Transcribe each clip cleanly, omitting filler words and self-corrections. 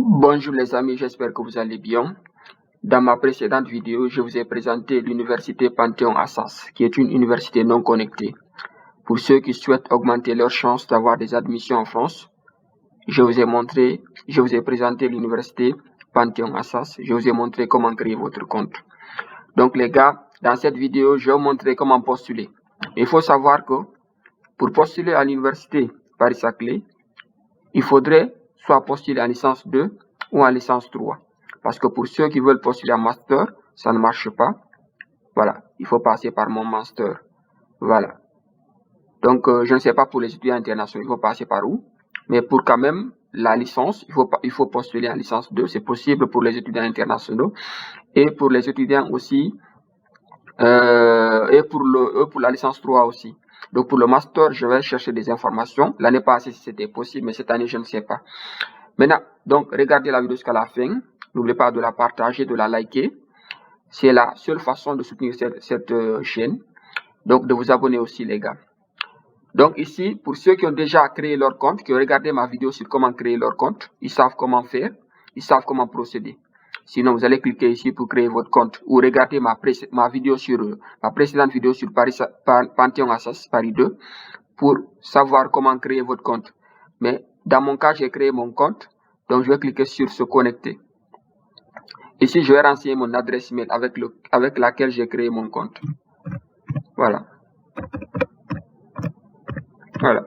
Bonjour les amis, j'espère que vous allez bien. Dans ma précédente vidéo, je vous ai présenté l'université Panthéon-Assas, qui est une université non connectée. Pour ceux qui souhaitent augmenter leurs chances d'avoir des admissions en France, je vous ai présenté l'université Panthéon-Assas. Je vous ai montré comment créer votre compte. Donc les gars, dans cette vidéo, je vais vous montrer comment postuler. Il faut savoir que pour postuler à l'université Paris-Saclay, il faudrait soit postuler en licence 2 ou en licence 3. Parce que pour ceux qui veulent postuler en master, ça ne marche pas. Voilà, il faut passer par mon master. Voilà. Donc, je ne sais pas pour les étudiants internationaux, il faut passer par où. Mais pour quand même la licence, il faut postuler en licence 2. C'est possible pour les étudiants internationaux. Et pour les étudiants aussi, et pour la licence 3 aussi. Donc, pour le master, je vais chercher des informations. L'année passée, c'était possible, mais cette année, je ne sais pas. Maintenant, donc, regardez la vidéo jusqu'à la fin. N'oubliez pas de la partager, de la liker. C'est la seule façon de soutenir cette chaîne. Donc, de vous abonner aussi, les gars. Donc, ici, pour ceux qui ont déjà créé leur compte, qui ont regardé ma vidéo sur comment créer leur compte, ils savent comment faire, ils savent comment procéder. Sinon, vous allez cliquer ici pour créer votre compte ou regarder ma précédente vidéo sur Panthéon-Assas Paris 2 pour savoir comment créer votre compte. Mais dans mon cas, j'ai créé mon compte, donc je vais cliquer sur se connecter. Ici, je vais renseigner mon adresse email avec laquelle j'ai créé mon compte. Voilà. Voilà.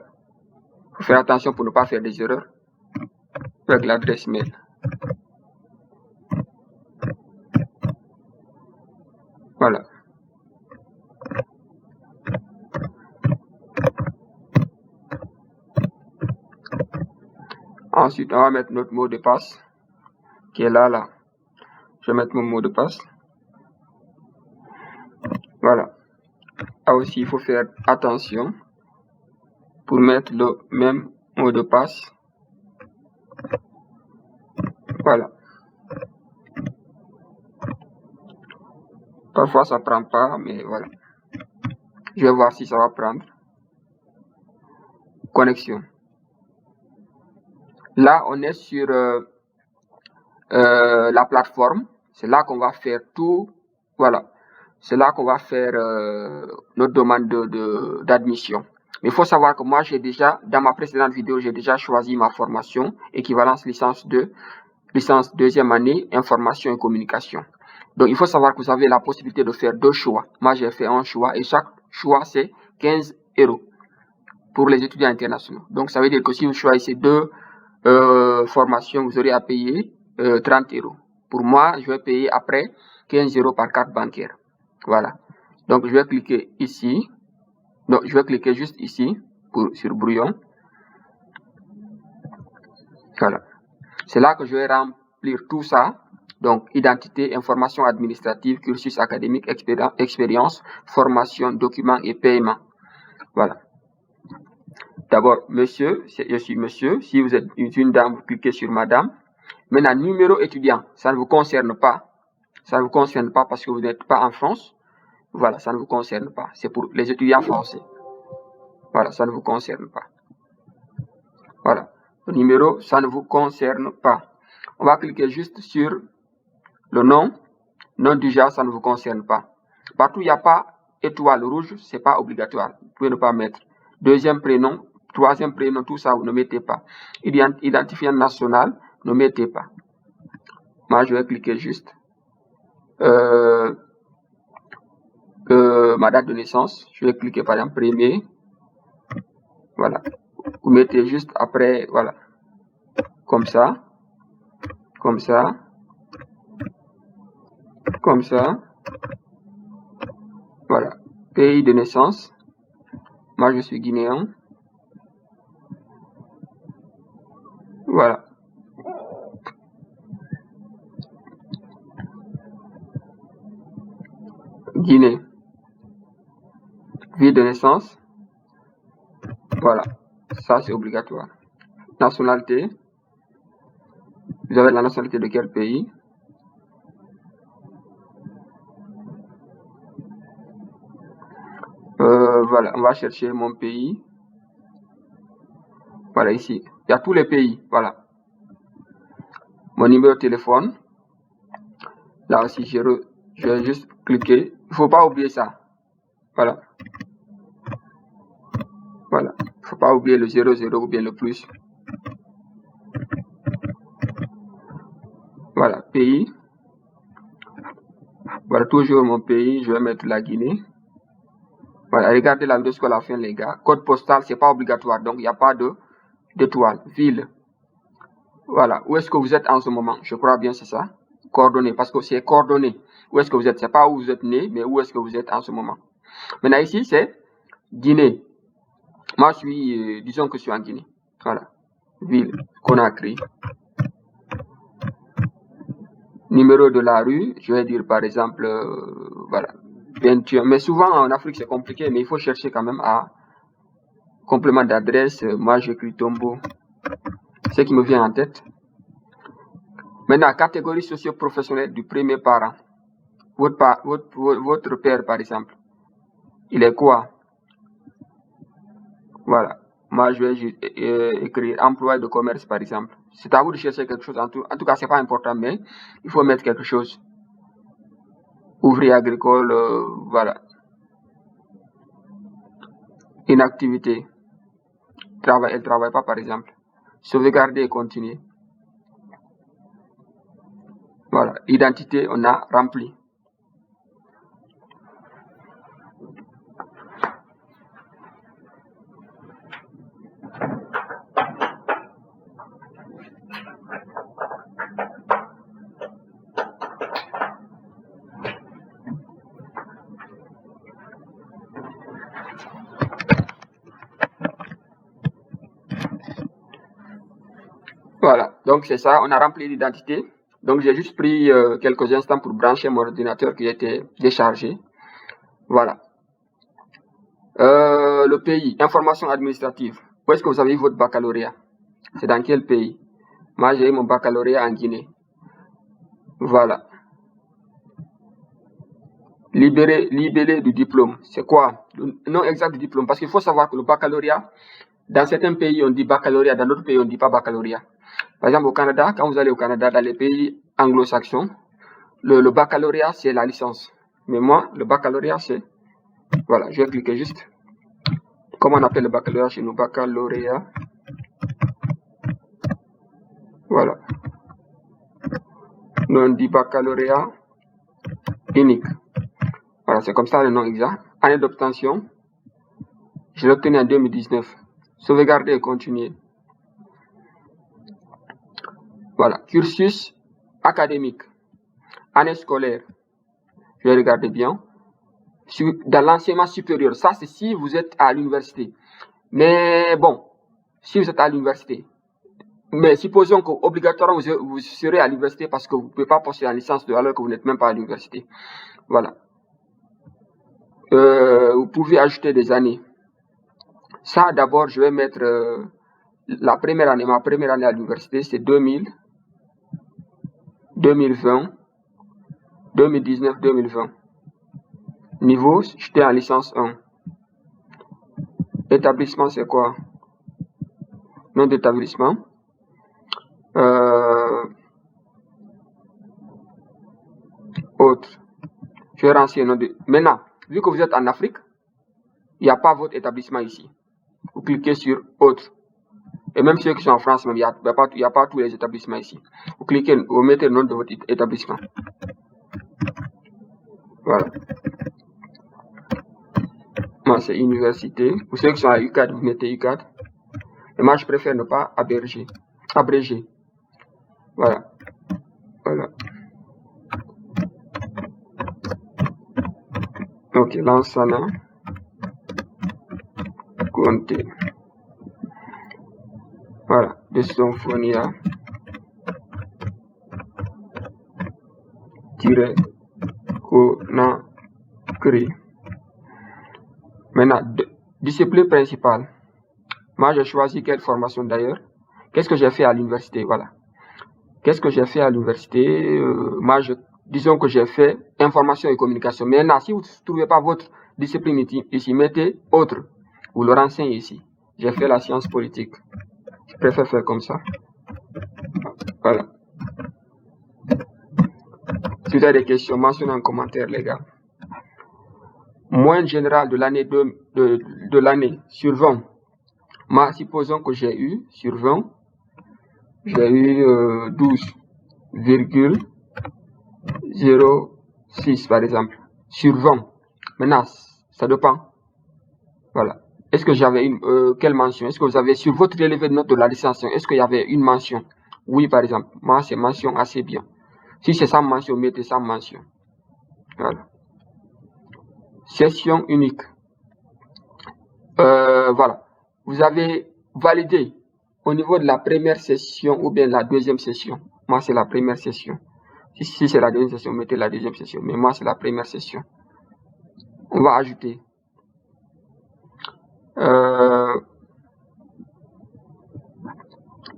Il faut faire attention pour ne pas faire des erreurs avec l'adresse mail. Voilà. Ensuite, on va mettre notre mot de passe qui est là. Je vais mettre mon mot de passe. Voilà. Là aussi, il faut faire attention pour mettre le même mot de passe. Voilà. Parfois, ça prend pas, mais voilà. Je vais voir si ça va prendre. Connexion. Là, on est sur la plateforme. C'est là qu'on va faire tout. Voilà. C'est là qu'on va faire notre demande d'admission. Mais il faut savoir que moi, dans ma précédente vidéo, j'ai déjà choisi ma formation, équivalence licence 2, licence deuxième année, information et communication. Donc, il faut savoir que vous avez la possibilité de faire deux choix. Moi, j'ai fait un choix et chaque choix, c'est 15 € pour les étudiants internationaux. Donc, ça veut dire que si vous choisissez deux formations, vous aurez à payer 30 €. Pour moi, je vais payer après 15 € par carte bancaire. Voilà. Donc, je vais cliquer ici. Donc, je vais cliquer juste ici sur brouillon. Voilà. C'est là que je vais remplir tout ça. Donc, identité, information administrative, cursus académique, expérience, formation, documents et paiement. Voilà. D'abord, monsieur, je suis monsieur. Si vous êtes une dame, vous cliquez sur madame. Maintenant, numéro étudiant, ça ne vous concerne pas. Ça ne vous concerne pas parce que vous n'êtes pas en France. Voilà, ça ne vous concerne pas. C'est pour les étudiants français. Voilà, ça ne vous concerne pas. Voilà. Le numéro, ça ne vous concerne pas. On va cliquer juste sur le nom. Nom du genre, ça ne vous concerne pas. Partout où il n'y a pas étoile rouge, c'est pas obligatoire. Vous pouvez ne pas mettre. Deuxième prénom, troisième prénom, tout ça, vous ne mettez pas. Identifiant national, ne mettez pas. Moi, je vais cliquer juste ma date de naissance. Je vais cliquer par exemple premier. Voilà. Vous mettez juste après, voilà. Comme ça. Comme ça. Comme ça. Voilà. Pays de naissance. Moi, je suis guinéen. Voilà. Guinée. Ville de naissance. Voilà. Ça, c'est obligatoire. Nationalité. Vous avez la nationalité de quel pays? Voilà. On va chercher mon pays. Voilà, ici. Il y a tous les pays. Voilà. mon numéro de téléphone. Là aussi, je vais juste cliquer. Il ne faut pas oublier ça. Voilà. Voilà. Il ne faut pas oublier le 00 ou bien le plus. Voilà. Pays. Voilà, toujours mon pays. Je vais mettre la Guinée. Voilà. Regardez la vidéo jusqu'à la fin, les gars. Code postal, c'est pas obligatoire. Donc, il n'y a pas d'étoile. Ville. Voilà. Où est-ce que vous êtes en ce moment? Je crois bien, c'est ça. Coordonnées. Parce que c'est coordonnées. Où est-ce que vous êtes? C'est pas où vous êtes né, mais où est-ce que vous êtes en ce moment. Maintenant, ici, c'est Guinée. Moi, je suis, disons que je suis en Guinée. Voilà. Ville, Conakry. Numéro de la rue, je vais dire par exemple, voilà, 21. Mais souvent en Afrique, c'est compliqué, mais il faut chercher quand même à complément d'adresse. Moi, j'écris Tombo. Ce qui me vient en tête. Maintenant, catégorie socio-professionnelle du premier parent. Votre père, par exemple, il est quoi? Voilà. Moi, je vais écrire employé de commerce, par exemple. C'est à vous de chercher quelque chose. En tout cas, c'est pas important, mais il faut mettre quelque chose. Ouvrier agricole, voilà. Inactivité. Elle ne travaille pas, par exemple. Sauvegarder et continuer. Voilà. Identité, on a rempli. Voilà, donc c'est ça, on a rempli l'identité. Donc j'ai juste pris quelques instants pour brancher mon ordinateur qui était déchargé. Voilà. Le pays, information administrative. Où est-ce que vous avez eu votre baccalauréat? C'est dans quel pays? Moi j'ai eu mon baccalauréat en Guinée. Voilà. Libellé du diplôme. C'est quoi? Le nom exact du diplôme. Parce qu'il faut savoir que le baccalauréat, dans certains pays on dit baccalauréat, dans d'autres pays on ne dit pas baccalauréat. Par exemple, au Canada, quand vous allez au Canada, dans les pays anglo-saxons, le baccalauréat, c'est la licence. Mais moi, le baccalauréat, c'est... Voilà, je vais cliquer juste. Comment on appelle le baccalauréat chez nous? Baccalauréat. Voilà. Nous, on dit baccalauréat unique. Voilà, c'est comme ça le nom exact. Année d'obtention. Je l'ai obtenu en 2019. Sauvegarder et continuer. Voilà. Cursus académique. Année scolaire. Je vais regarder bien. Dans l'enseignement supérieur. Ça, c'est si vous êtes à l'université. Mais bon, si vous êtes à l'université. Mais supposons qu'obligatoirement vous serez à l'université parce que vous ne pouvez pas poster en licence alors que vous n'êtes même pas à l'université. Voilà. Vous pouvez ajouter des années. Ça, d'abord, je vais mettre la première année. Ma première année à l'université, c'est 2000, 2020, 2019, 2020. Niveau, j'étais en licence 1. Établissement, c'est quoi? Nom d'établissement. Autre. Je vais renseigner nom de... Maintenant, vu que vous êtes en Afrique, il n'y a pas votre établissement ici. Vous cliquez sur autre. Et même ceux qui sont en France, il n'y a pas tous les établissements ici. Vous cliquez, vous mettez le nom de votre établissement. Voilà. Moi, c'est université. Pour ceux qui sont à UCAD, vous mettez UCAD. Et moi, je préfère ne pas abréger. Voilà. Voilà. Ok, Lansana. Conté. Voilà. De Symphonia. Conakry. Maintenant, discipline principale. Moi, j'ai choisi quelle formation d'ailleurs? Qu'est-ce que j'ai fait à l'université? Voilà. Qu'est-ce que j'ai fait à l'université? Moi, disons que j'ai fait information et communication. Maintenant, si vous ne trouvez pas votre discipline ici, mettez autre. Vous le renseignez ici. J'ai fait la science politique. Je préfère faire comme ça. Voilà. Si vous avez des questions, mentionnez en commentaire, les gars. Moyenne générale de l'année de l'année sur 20. Supposons que j'ai eu sur 20, j'ai eu 12,06 par exemple. Sur 20. Maintenant, ça dépend. Voilà. Est-ce que j'avais une quelle mention? Est-ce que vous avez sur votre relevé de notes de la licence, est-ce qu'il y avait une mention? Oui, par exemple. Moi, c'est mention assez bien. Si c'est sans mention, mettez sans mention. Voilà. Session unique. Voilà. Vous avez validé au niveau de la première session ou bien la deuxième session. Moi, c'est la première session. Si c'est la deuxième session, mettez la deuxième session. Mais moi, c'est la première session. On va ajouter. Il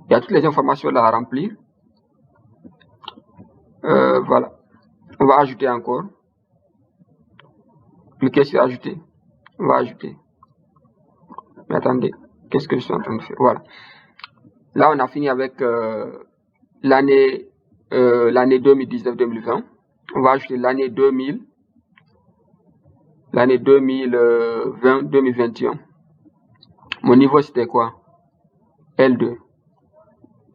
y a toutes les informations là à remplir. Voilà. On va ajouter encore. Cliquez sur ajouter. On va ajouter. Mais attendez. Qu'est-ce que je suis en train de faire? Voilà. Là, on a fini avec l'année 2019-2020. On va ajouter l'année 2020-2021. Mon niveau, c'était quoi? L2.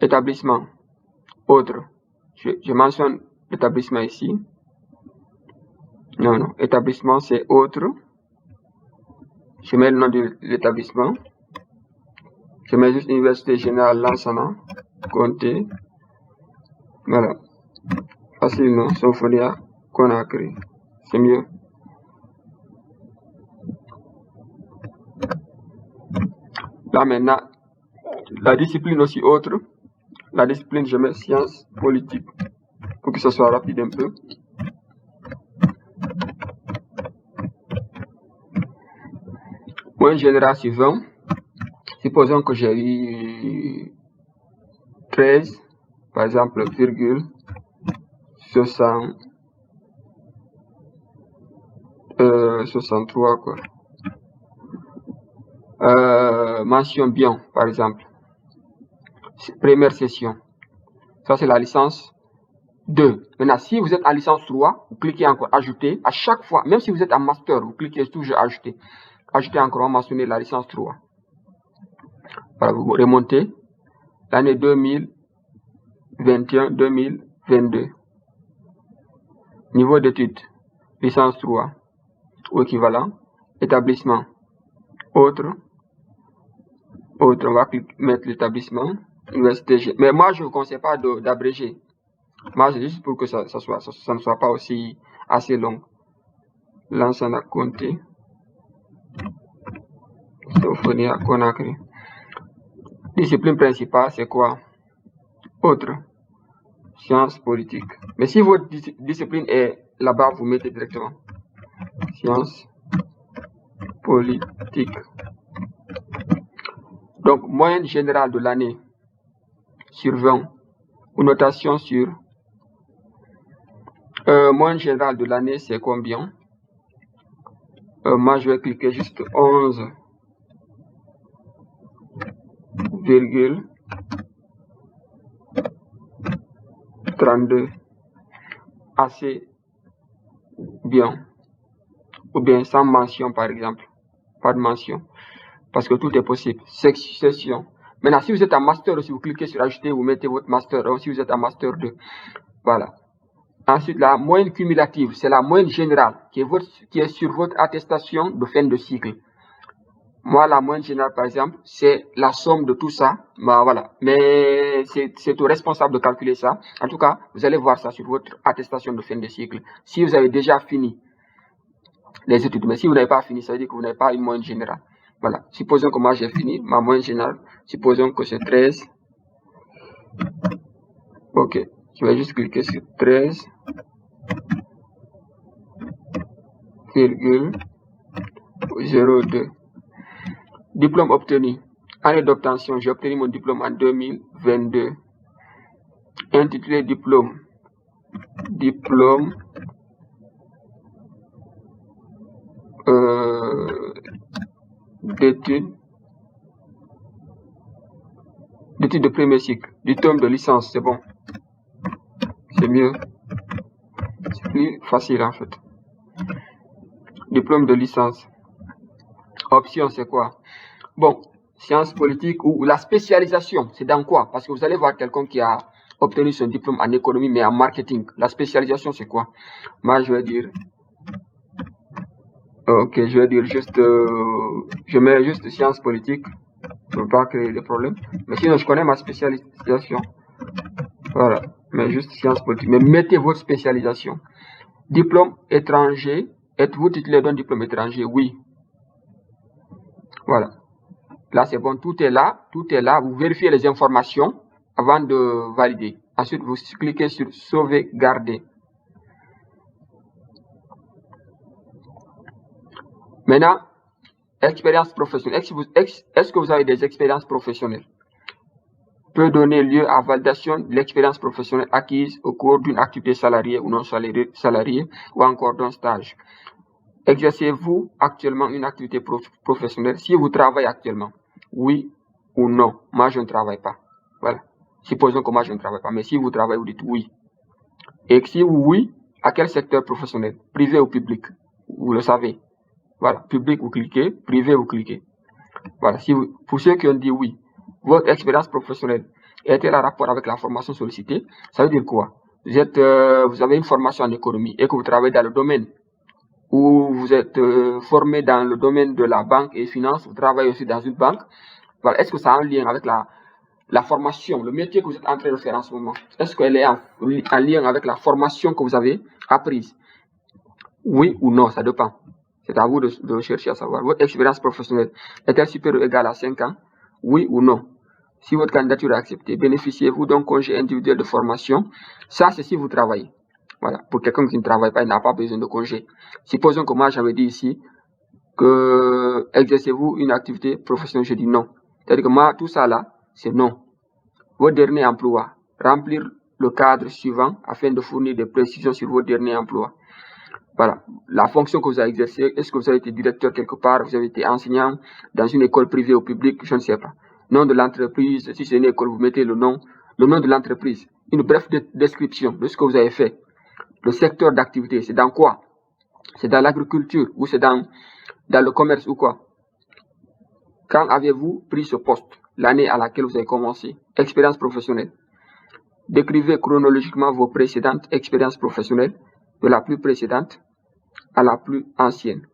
Établissement. Autre. Je mentionne l'établissement ici. Non. Établissement, c'est autre. Je mets le nom de l'établissement. Je mets juste Université Générale Lansana. Conté. Voilà. Facile, non? Sofonia Conakry. C'est mieux. Là maintenant, la discipline aussi autre. La discipline, je mets sciences politiques pour que ce soit rapide un peu. Moyenne générale sur 20. Supposons que j'ai eu 13, par exemple, virgule 63 quoi. Mention bien, par exemple. Première session. Ça, c'est la licence 2. Maintenant, si vous êtes en licence 3, vous cliquez encore ajouter. À chaque fois, même si vous êtes en master, vous cliquez toujours ajouter. Ajouter encore, on va mentionner la licence 3. Voilà, vous remontez. L'année 2021-2022. Niveau d'études. Licence 3. Ou équivalent. Établissement. Autre. On va mettre l'établissement. Université. Mais moi, je ne vous conseille pas d'abréger. Moi, c'est juste pour que ça ne soit pas aussi assez long. Lansana Conté. Sofonia Conakry. Discipline principale, c'est quoi? Autre. Sciences politiques. Mais si votre discipline est là-bas, vous mettez directement. Sciences politiques. Donc, moyenne générale de l'année sur 20. Ou notation sur... moyenne générale de l'année, c'est combien? Moi, je vais cliquer juste 11,32. Assez bien. Ou bien sans mention, par exemple. Pas de mention. Parce que tout est possible. Session. Maintenant, si vous êtes en master, si vous cliquez sur ajouter, vous mettez votre master 1. Si vous êtes en master 2. Voilà. Ensuite, la moyenne cumulative, c'est la moyenne générale qui est sur votre attestation de fin de cycle. Moi, la moyenne générale, par exemple, c'est la somme de tout ça. Bah, voilà. Mais c'est au responsable de calculer ça. En tout cas, vous allez voir ça sur votre attestation de fin de cycle. Si vous avez déjà fini les études, mais si vous n'avez pas fini, ça veut dire que vous n'avez pas une moyenne générale. Voilà. Supposons que moi, j'ai fini ma moyenne générale. Supposons que c'est 13. Ok. Je vais juste cliquer sur 13,02. Diplôme obtenu. Année d'obtention. J'ai obtenu mon diplôme en 2022. Intitulé diplôme. Diplôme d'études de premier cycle. Diplôme de licence, c'est bon. C'est mieux. plus facile en fait. Diplôme de licence. Option, c'est quoi? Bon, sciences politiques ou la spécialisation, c'est dans quoi? Parce que vous allez voir quelqu'un qui a obtenu son diplôme en économie, mais en marketing. La spécialisation, c'est quoi? Moi, je vais dire... Ok, je vais dire juste... je mets juste sciences politiques pour ne pas créer de problème. Mais sinon, je connais ma spécialisation. Voilà, mais juste sciences politiques. Mais mettez votre spécialisation. Diplôme étranger. Êtes-vous titulaire d'un diplôme étranger? Oui. Voilà. Là, c'est bon, tout est là. Tout est là. Vous vérifiez les informations avant de valider. Ensuite, vous cliquez sur sauvegarder. Maintenant, expérience professionnelle. Est-ce que vous avez des expériences professionnelles? Peut donner lieu à validation de l'expérience professionnelle acquise au cours d'une activité salariée ou non salariée ou encore d'un stage. Exercez-vous actuellement une activité professionnelle? Si vous travaillez actuellement, oui ou non? Moi, je ne travaille pas. Voilà. Supposons que moi, je ne travaille pas. Mais si vous travaillez, vous dites oui. Et si oui, à quel secteur professionnel? Privé ou public? Vous le savez. Voilà. Public, vous cliquez. Privé, vous cliquez. Voilà. Pour ceux qui ont dit oui, votre expérience professionnelle est-elle en rapport avec la formation sollicitée? Ça veut dire quoi? Vous avez une formation en économie et que vous travaillez dans le domaine où vous êtes formé dans le domaine de la banque et finance, vous travaillez aussi dans une banque. Voilà. Est-ce que ça a un lien avec la formation, le métier que vous êtes en train de faire en ce moment? Est-ce qu'elle est en lien avec la formation que vous avez apprise? Oui ou non, ça dépend. C'est à vous de chercher à savoir. Votre expérience professionnelle est-elle supérieure ou égale à 5 ans? Oui ou non? Si votre candidature est acceptée, bénéficiez-vous d'un congé individuel de formation? Ça, c'est si vous travaillez. Voilà. Pour quelqu'un qui ne travaille pas, il n'a pas besoin de congé. Supposons que moi, j'avais dit ici que exercez-vous une activité professionnelle. Je dis non. C'est-à-dire que moi, tout ça là, c'est non. Votre dernier emploi. Remplir le cadre suivant afin de fournir des précisions sur votre dernier emploi. Voilà. La fonction que vous avez exercée, est-ce que vous avez été directeur quelque part, vous avez été enseignant dans une école privée ou publique, je ne sais pas. Nom de l'entreprise, si c'est une école, vous mettez le nom de l'entreprise. Une brève description de ce que vous avez fait. Le secteur d'activité, c'est dans quoi? C'est dans l'agriculture ou c'est dans le commerce ou quoi? Quand avez-vous pris ce poste? L'année à laquelle vous avez commencé. Expérience professionnelle. Décrivez chronologiquement vos précédentes expériences professionnelles, de la plus précédente à la plus ancienne.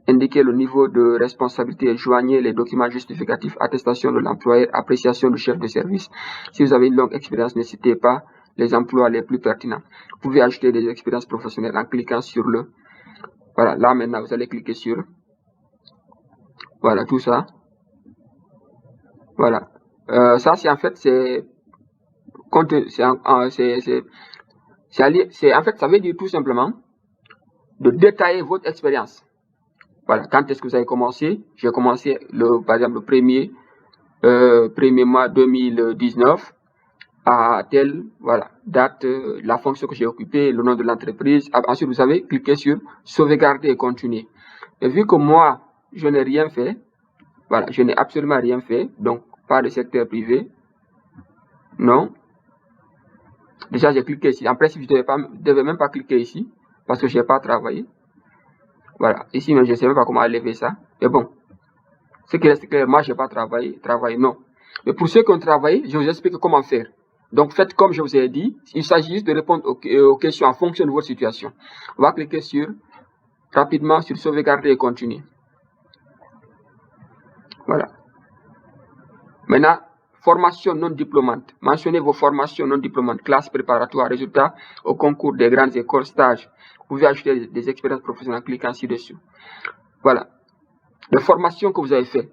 Indiquez le niveau de responsabilité et joignez les documents justificatifs, attestation de l'employeur, appréciation du chef de service. Si vous avez une longue expérience, n'hésitez pas les emplois les plus pertinents. Vous pouvez ajouter des expériences professionnelles en cliquant sur le... Voilà, là maintenant vous allez cliquer sur... Voilà, tout ça. Voilà. Ça, c'est en fait, en fait, ça veut dire tout simplement de détailler votre expérience. Voilà. Quand est-ce que vous avez commencé? J'ai commencé, par exemple, le 1er mois 2019 à telle date, la fonction que j'ai occupée, le nom de l'entreprise. Ensuite, vous avez cliqué sur sauvegarder et continuer. Et vu que moi, je n'ai rien fait, voilà, je n'ai absolument rien fait, donc pas de secteur privé, non. Déjà, j'ai cliqué ici. En principe, je ne devais même pas cliquer ici parce que je n'ai pas travaillé. Voilà, ici, mais je ne sais même pas comment enlever ça. Mais bon, ce qui reste clair, moi, je n'ai pas travaillé. Travailler, non. Mais pour ceux qui ont travaillé, je vous explique comment faire. Donc, faites comme je vous ai dit. Il s'agit juste de répondre aux questions en fonction de votre situation. On va cliquer rapidement sur sauvegarder et continuer. Voilà. Maintenant, formation non diplômante. Mentionnez vos formations non diplômantes, classe préparatoire, résultats au concours des grandes écoles, stages. Vous pouvez ajouter des expériences professionnelles en cliquant ci-dessus. Voilà. Les formations que vous avez faites.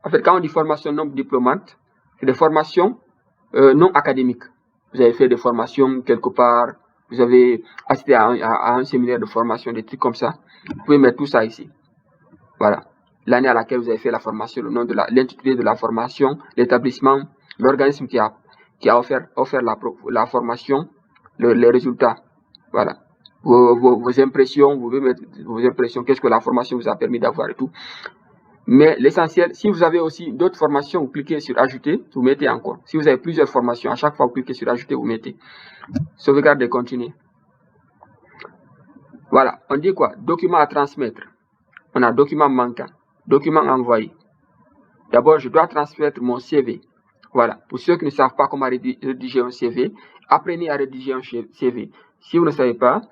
En fait, quand on dit formation non diplômante, c'est des formations non académiques. Vous avez fait des formations quelque part, vous avez assisté à un séminaire de formation, des trucs comme ça. Vous pouvez mettre tout ça ici. Voilà. L'année à laquelle vous avez fait la formation, le nom de l'intitulé de la formation, l'établissement, l'organisme qui a offert la formation, les résultats. Voilà. Vos impressions, vous pouvez mettre vos impressions, qu'est-ce que la formation vous a permis d'avoir et tout. Mais l'essentiel, si vous avez aussi d'autres formations, vous cliquez sur ajouter, vous mettez encore. Si vous avez plusieurs formations, à chaque fois vous cliquez sur ajouter, vous mettez. Sauvegarde et continuer. Voilà, on dit quoi? Document à transmettre. On a document manquant, document envoyé. D'abord, je dois transmettre mon CV. Voilà, pour ceux qui ne savent pas comment rédiger un CV, apprenez à rédiger un CV. Si vous ne savez pas,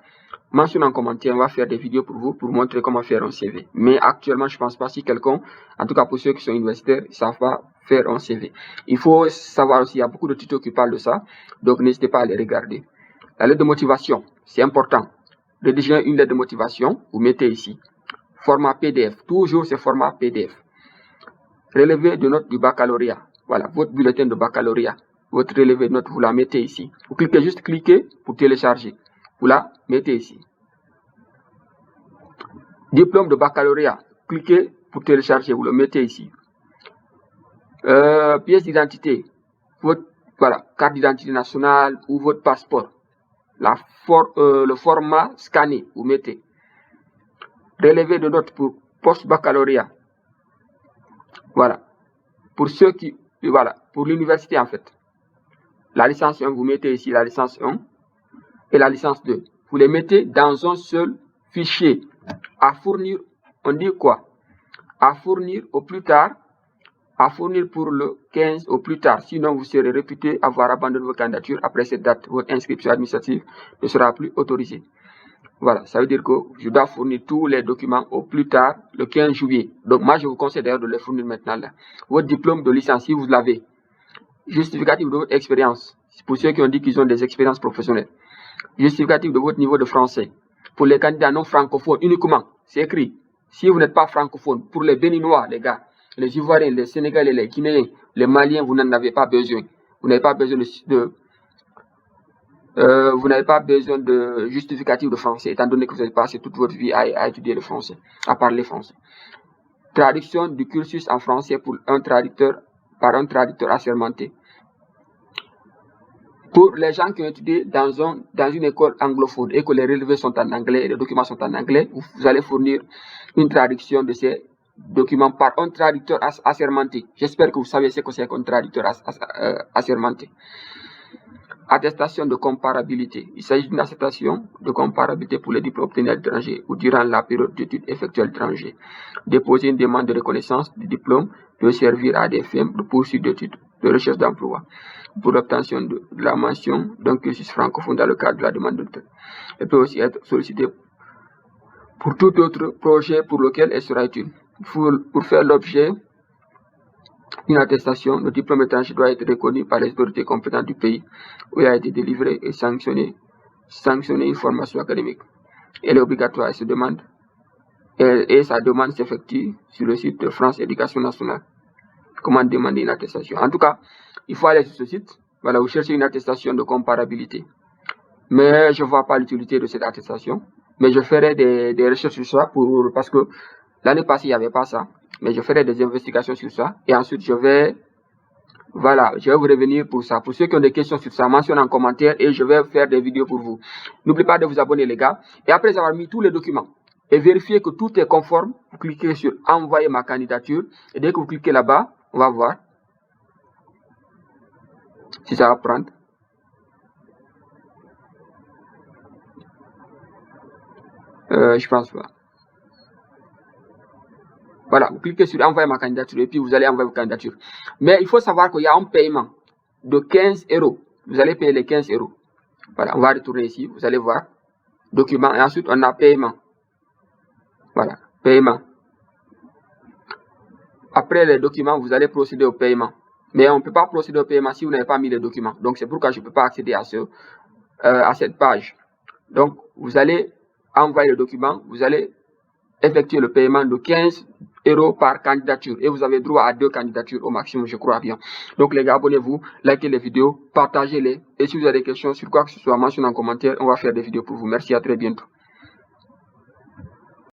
mentionnez en commentaire, on va faire des vidéos pour vous, pour montrer comment faire un CV. Mais actuellement, je ne pense pas si quelqu'un, en tout cas pour ceux qui sont universitaires, ils ne savent pas faire un CV. Il faut savoir aussi, il y a beaucoup de tutos qui parlent de ça, donc n'hésitez pas à les regarder. La lettre de motivation, c'est important. Rédiger une lettre de motivation, vous mettez ici. Format PDF, toujours c'est format PDF. Relevé de notes du baccalauréat. Voilà, votre bulletin de baccalauréat. Votre relevé de notes, vous la mettez ici. Vous cliquez, juste cliquez pour télécharger. Vous la mettez ici. Diplôme de baccalauréat. Cliquez pour télécharger, vous le mettez ici. Pièce d'identité. Voilà, carte d'identité nationale ou votre passeport. Le format scanné, vous mettez. Relevé de notes pour post-baccalauréat. Voilà. Pour ceux qui, voilà, pour l'université en fait. La licence 1, vous mettez ici la licence 1 et la licence 2. Vous les mettez dans un seul fichier. À fournir, on dit quoi? À fournir au plus tard, à fournir pour le 15 au plus tard. Sinon, vous serez réputé avoir abandonné votre candidature après cette date. Votre inscription administrative ne sera plus autorisée. Voilà, ça veut dire que je dois fournir tous les documents au plus tard le 15 juillet. Donc, moi, je vous conseille d'ailleurs de les fournir maintenant là. Votre diplôme de licence, si vous l'avez. Justificatif de votre expérience. Pour ceux qui ont dit qu'ils ont des expériences professionnelles. Justificatif de votre niveau de français. Pour les candidats non francophones uniquement, c'est écrit. Si vous n'êtes pas francophone, pour les Béninois, les gars, les Ivoiriens, les Sénégalais, les Guinéens, les Maliens, vous n'en avez pas besoin. Vous n'avez pas besoin de justificatif de français, étant donné que vous avez passé toute votre vie à étudier le français, à parler français. Traduction du cursus en français pour un traducteur, par un traducteur assermenté. Pour les gens qui ont étudié dans une école anglophone et que les relevés sont en anglais et les documents sont en anglais, vous allez fournir une traduction de ces documents par un traducteur assermenté. J'espère que vous savez ce que c'est qu'un traducteur assermenté. Attestation de comparabilité. Il s'agit d'une attestation de comparabilité pour les diplômes obtenus à l'étranger ou durant la période d'études effectuée à l'étranger. Déposer une demande de reconnaissance du diplôme peut servir à des firmes de poursuite d'études, de recherche d'emploi, pour l'obtention de la mention d'un cursus francophone dans le cadre de la demande de Elle peut aussi être sollicitée pour tout autre projet pour lequel elle sera utile. Pour faire l'objet d'une attestation, le diplôme étranger doit être reconnu par les autorités compétentes du pays où il a été délivré et sanctionner une formation académique. Elle est obligatoire et sa demande s'effectue sur le site de France Éducation Nationale. Comment demander une attestation? En tout cas, il faut aller sur ce site. Voilà, vous cherchez une attestation de comparabilité. Mais je ne vois pas l'utilité de cette attestation. Mais je ferai des recherches sur ça parce que l'année passée, il n'y avait pas ça. Mais je ferai des investigations sur ça. Et ensuite, je vais vous revenir pour ça. Pour ceux qui ont des questions sur ça, mentionnez en commentaire et je vais faire des vidéos pour vous. N'oubliez pas de vous abonner, les gars. Et après avoir mis tous les documents et vérifier que tout est conforme, vous cliquez sur envoyer ma candidature. Et dès que vous cliquez là-bas, on va voir si ça va prendre. Je pense pas. Voilà, vous cliquez sur envoyer ma candidature et puis vous allez envoyer votre candidature. Mais il faut savoir qu'il y a un paiement de 15 €. Vous allez payer les 15 €. Voilà, on va retourner ici, vous allez voir. Document et ensuite on a paiement. Voilà, paiement. Après les documents, vous allez procéder au paiement. Mais on ne peut pas procéder au paiement si vous n'avez pas mis les documents. Donc c'est pourquoi je ne peux pas accéder à cette page. Donc vous allez envoyer le document, vous allez effectuer le paiement de 15 € par candidature. Et vous avez droit à 2 candidatures au maximum, je crois bien. Donc les gars, abonnez-vous, likez les vidéos, partagez-les. Et si vous avez des questions sur quoi que ce soit, mentionnez en commentaire, on va faire des vidéos pour vous. Merci, à très bientôt.